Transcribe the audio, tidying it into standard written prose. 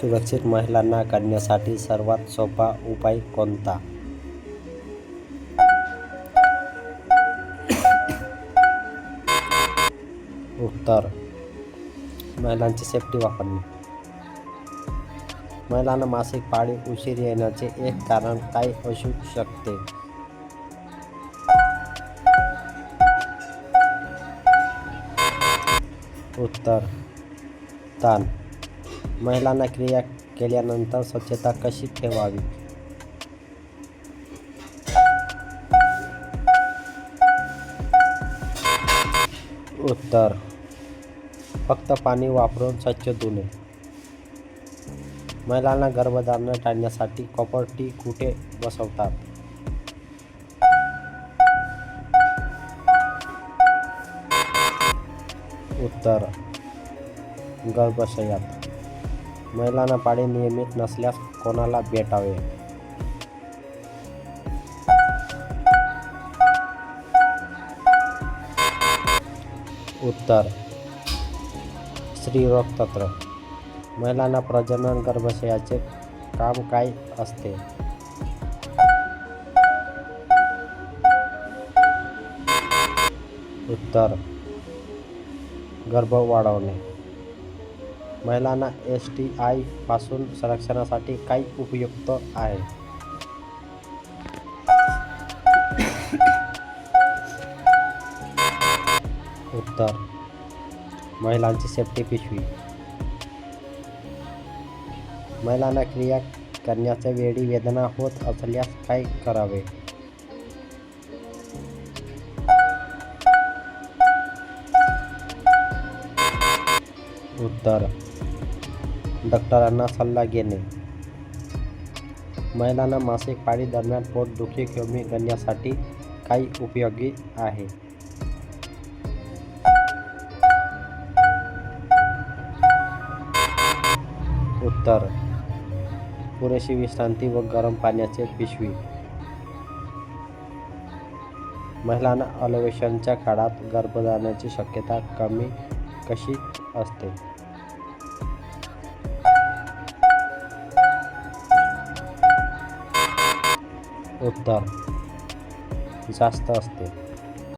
सुरक्षित महिलांना करण्यासाठी सर्वात सोपा उपाय कोणता? उत्तर: महिलांची सेफ्टी वापरणे. महिलांना मासिक पाळी उशीर येण्याचे एक कारण काय असू शकते? उत्तर: ताण. महिलांना क्रिया केल्यानंतर स्वच्छता कशी ठेवावी? उत्तर: फक्त पाणी वापरून स्वच्छ धुणे. महिलांना गर्भधारणा टाळण्यासाठी कॉपर टी कुठे बसवतात? उत्तर: गर्भाशयात. महिलांना पाळी नियमित नसल्यास कोणाला भेटावे? उत्तर: स्त्रीरोग तज्ञ. महिलांना प्रजनन गर्भाशयाचे काम काय असते? उत्तर: गर्भ वाढवणे. महिलांना STI पासून संरक्षणासाठी काय उपयुक्त आहे? उत्तर: महिलांची सेफ्टी पिशवी. महिलांना क्रिया करण्याच्या वेळी वेदना होत असल्यास काय करावे? उत्तर: डॉक्टरांना सल्ला घेणे. महिलांना मासिक पाळी दरम्यान पोटदुखी कमी करण्यासाठी काय उपयोगी आहे? उत्तर: पुरेशी विश्रांती व गरम पाण्याची पिशवी. महिलांना ओव्ह्युलेशनच्या काळात गर्भधारणेची शक्यता कमी कशी असते? उत्तर: जास्त असते.